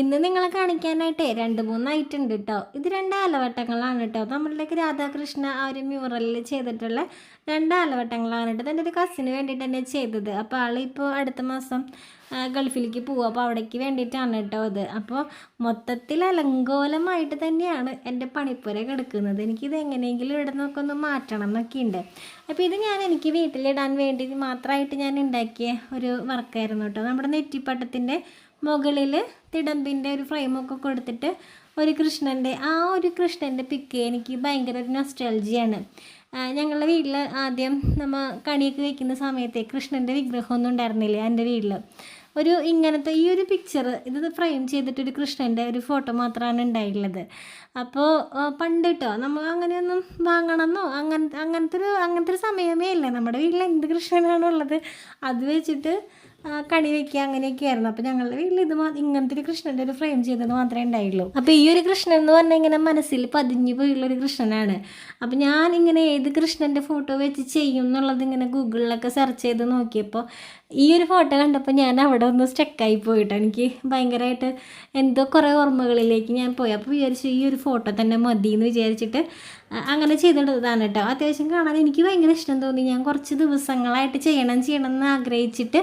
ഇന്ന് നിങ്ങളെ കാണിക്കാനായിട്ടേ 2-3 ഐറ്റം ഉണ്ട് കേട്ടോ. ഇത് 2 ആലവട്ടങ്ങളാണ് കേട്ടോ. നമ്മളിലേക്ക് രാധാകൃഷ്ണ ആ ഒരു മ്യൂറലിൽ ചെയ്തിട്ടുള്ള 2 ആലവട്ടങ്ങളാണ് കേട്ടോ. ഇതെൻ്റെ ഒരു കസിന് വേണ്ടിയിട്ട് തന്നെ ചെയ്തത്. അപ്പോൾ ആളിപ്പോൾ അടുത്ത മാസം ഗൾഫിലേക്ക് പോവുക. അപ്പോൾ അവിടേക്ക് വേണ്ടിയിട്ടാണ് കേട്ടോ അത്. അപ്പോൾ മൊത്തത്തിൽ അലങ്കോലമായിട്ട് തന്നെയാണ് എൻ്റെ പണിപ്പുര കിടക്കുന്നത്. എനിക്കിത് എങ്ങനെയെങ്കിലും ഇവിടെ നിന്നൊക്കെ ഒന്ന് മാറ്റണം എന്നൊക്കെ ഉണ്ട്. അപ്പോൾ ഇത് എനിക്ക് വീട്ടിലിടാൻ വേണ്ടി മാത്രമായിട്ട് ഞാൻ ഉണ്ടാക്കിയ ഒരു വർക്കായിരുന്നു കേട്ടോ. നമ്മുടെ നെറ്റിപ്പട്ടത്തിൻ്റെ മുകളിൽ തിടമ്പിൻ്റെ ഒരു ഫ്രെയിമൊക്കെ കൊടുത്തിട്ട് ഒരു കൃഷ്ണൻ്റെ പിക്ക് എനിക്ക് ഭയങ്കര ഒരു നൊസ്റ്റാൾജിയാണ്. ഞങ്ങളുടെ വീട്ടിൽ ആദ്യം നമ്മൾ കണിയൊക്കെ വയ്ക്കുന്ന സമയത്ത് കൃഷ്ണൻ്റെ വിഗ്രഹമൊന്നും ഉണ്ടായിരുന്നില്ല എൻ്റെ വീട്ടിൽ. ഇങ്ങനത്തെ ഈ ഒരു പിക്ചർ ഇത് ഫ്രെയിം ചെയ്തിട്ടൊരു കൃഷ്ണൻ്റെ ഒരു ഫോട്ടോ മാത്രമാണ് ഉണ്ടായിട്ടുള്ളത്. അപ്പോൾ പണ്ട് കേട്ടോ നമ്മൾ അങ്ങനെയൊന്നും വാങ്ങണമെന്നോ അങ്ങനത്തെ ഒരു സമയമേ ഇല്ല. നമ്മുടെ വീട്ടിൽ എന്ത് കൃഷ്ണനാണുള്ളത് അത് വെച്ചിട്ട് കണി വയ്ക്കുക അങ്ങനെയൊക്കെ ആയിരുന്നു. അപ്പോൾ ഞങ്ങളുടെ വീട്ടിൽ ഇങ്ങനത്തെ ഒരു കൃഷ്ണൻ്റെ ഒരു ഫ്രെയിം ചെയ്തത് മാത്രമേ ഉണ്ടായുള്ളൂ. അപ്പോൾ ഈ ഒരു കൃഷ്ണൻ എന്ന് പറഞ്ഞാൽ ഇങ്ങനെ മനസ്സിൽ പതിഞ്ഞു പോയുള്ളൊരു കൃഷ്ണനാണ്. അപ്പോൾ ഞാൻ ഇങ്ങനെ ഏത് കൃഷ്ണൻ്റെ ഫോട്ടോ വെച്ച് ചെയ്യും എന്നുള്ളത് ഇങ്ങനെ ഗൂഗിളിലൊക്കെ സെർച്ച് ചെയ്ത് നോക്കിയപ്പോൾ ഈ ഒരു ഫോട്ടോ കണ്ടപ്പോൾ ഞാൻ അവിടെ ഒന്ന് സ്റ്റക്കായി പോയിട്ടോ. എനിക്ക് ഭയങ്കരമായിട്ട് എന്തോ കുറേ ഓർമ്മകളിലേക്ക് ഞാൻ പോയി. അപ്പോൾ വിചാരിച്ചു ഈ ഒരു ഫോട്ടോ തന്നെ മതി എന്ന് വിചാരിച്ചിട്ട് അങ്ങനെ ചെയ്തെടുത്തതാണ് കേട്ടോ. അത്യാവശ്യം കാണാൻ എനിക്ക് ഭയങ്കര ഇഷ്ടം തോന്നി. ഞാൻ കുറച്ച് ദിവസങ്ങളായിട്ട് ചെയ്യണം എന്ന് ആഗ്രഹിച്ചിട്ട്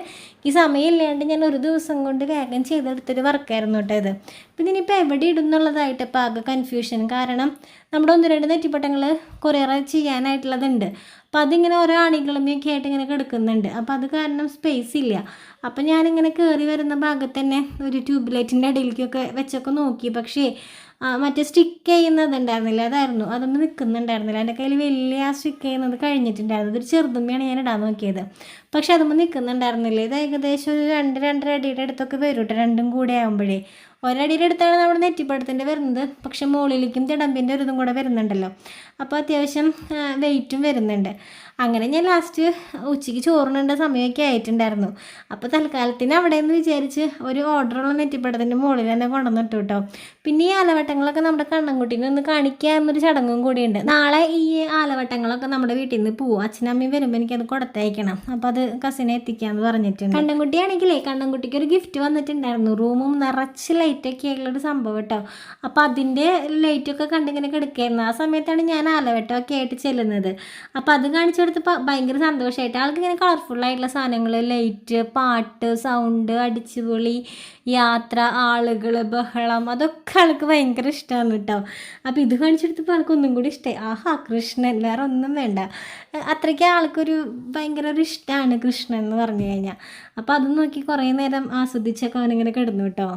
ഈ സമയമില്ലാണ്ട് ഞാൻ ഒരു ദിവസം കൊണ്ട് വേഗം ചെയ്തെടുത്തൊരു വർക്കായിരുന്നു കേട്ടോ ഇത്. പിന്നെ ഇനിയിപ്പോൾ എവിടെ ഇടുന്നുള്ളതായിട്ട് ഇപ്പോൾ ആകെ കൺഫ്യൂഷൻ. കാരണം നമ്മുടെ 1-2 നെറ്റിപ്പട്ടങ്ങൾ കൊറിയർ ചെയ്യാനായിട്ടുള്ളതുണ്ട്. അപ്പോൾ അതിങ്ങനെ ഓരോ ആണികളുമൊക്കെ ആയിട്ട് ഇങ്ങനെ കിടക്കുന്നുണ്ട്. അപ്പോൾ അത് കാരണം സ്പേസ് ഇല്ല. അപ്പോൾ ഞാനിങ്ങനെ കയറി വരുന്ന ഭാഗത്ത് തന്നെ ഒരു ട്യൂബ് ലൈറ്റിൻ്റെ അടിയിലേക്കൊക്കെ വെച്ചൊക്കെ നോക്കി. പക്ഷേ മറ്റേ സ്റ്റിക്ക് ചെയ്യുന്നതുണ്ടായിരുന്നില്ല, അതൊന്നും നിൽക്കുന്നുണ്ടായിരുന്നില്ല. എൻ്റെ കയ്യിൽ വലിയ ആ സ്റ്റിക്ക് ചെയ്യുന്നത് കഴിഞ്ഞിട്ടുണ്ടായിരുന്നു. ഇതൊരു ചെറുതുമ്മയാണ് ഞാൻ ഇടാൻ നോക്കിയത്. പക്ഷെ അതൊന്നും നിൽക്കുന്നുണ്ടായിരുന്നില്ല. ഇത് ഏകദേശം ഒരു 2-2.5 അടിയുടെ അടുത്തൊക്കെ വരും കേട്ടോ. രണ്ടും കൂടെ ആകുമ്പോഴേ ഒരടിയുടെ അടുത്താണ് നമ്മുടെ നെറ്റിപ്പടത്തിൻ്റെ വരുന്നത്. പക്ഷെ മുകളിലേക്കും തിടമ്പിൻ്റെ ഒരു ഇതും കൂടെ വരുന്നുണ്ടല്ലോ. അപ്പോൾ അത്യാവശ്യം വെയിറ്റും വരുന്നുണ്ട്. അങ്ങനെ ഞാൻ ലാസ്റ്റ് ഉച്ചയ്ക്ക് ചോറിനുണ്ട സമയമൊക്കെ ആയിട്ടുണ്ടായിരുന്നു. അപ്പോൾ തൽക്കാലത്തിന് അവിടെ നിന്ന് വിചാരിച്ച് ഒരു ഓർഡറുള്ള നെറ്റിപ്പടത്തിൻ്റെ മുകളിൽ തന്നെ കൊണ്ടുവന്നിട്ടു കേട്ടോ. പിന്നെ ഈ ആലവട്ടങ്ങളൊക്കെ നമ്മുടെ കണ്ണൻകുട്ടീനെ ഒന്ന് കാണിക്കുക എന്നൊരു ചടങ്ങും കൂടിയുണ്ട്. നാളെ ഈ ആലവട്ടങ്ങളൊക്കെ നമ്മുടെ വീട്ടിൽ നിന്ന് പോവും. അച്ഛനമ്മയും വരുമ്പോൾ എനിക്കത് കൊടുത്തയക്കണം. അപ്പോൾ അത് കസിനെ എത്തിക്കാമെന്ന് പറഞ്ഞിട്ടുണ്ട്. കണ്ണൻകുട്ടിക്ക് ഒരു ഗിഫ്റ്റ് വന്നിട്ടുണ്ടായിരുന്നു. റൂമും നിറച്ച് ലൈറ്റൊക്കെ ആയിട്ടുള്ളൊരു സംഭവം കേട്ടോ. അപ്പോൾ അതിൻ്റെ ലൈറ്റൊക്കെ കണ്ടിങ്ങനെ കിടക്കുകയായിരുന്നു. ആ സമയത്താണ് ഞാൻ ആലവട്ടമൊക്കെ ആയിട്ട് ചെല്ലുന്നത്. അപ്പോൾ അത് കാണിച്ചു കൊടുത്തപ്പോൾ ഭയങ്കര സന്തോഷമായിട്ട് ആൾക്കിങ്ങനെ കളർഫുള്ളായിട്ടുള്ള സാധനങ്ങൾ, ലൈറ്റ്, പാട്ട്, സൗണ്ട്, അടിച്ചുപൊളി, യാത്ര, ആളുകൾ, ബഹളം, അതൊക്കെ ആൾക്ക് ഭയങ്കര ഇഷ്ടമാണ് കേട്ടോ. അപ്പോൾ ഇത് കാണിച്ചെടുത്തപ്പോൾ ആൾക്ക് ഒന്നും കൂടി ഇഷ്ടമായി. ആഹാ കൃഷ്ണൻ, വേറെ ഒന്നും വേണ്ട. അത്രയ്ക്ക് ആൾക്കൊരു ഭയങ്കര ഒരു ഇഷ്ടമാണ് കൃഷ്ണൻ എന്ന് പറഞ്ഞു കഴിഞ്ഞാൽ. അപ്പോൾ അത് നോക്കി കുറേ നേരം ആസ്വദിച്ചൊക്കെ അവനിങ്ങനെ കിടന്നു കേട്ടോ.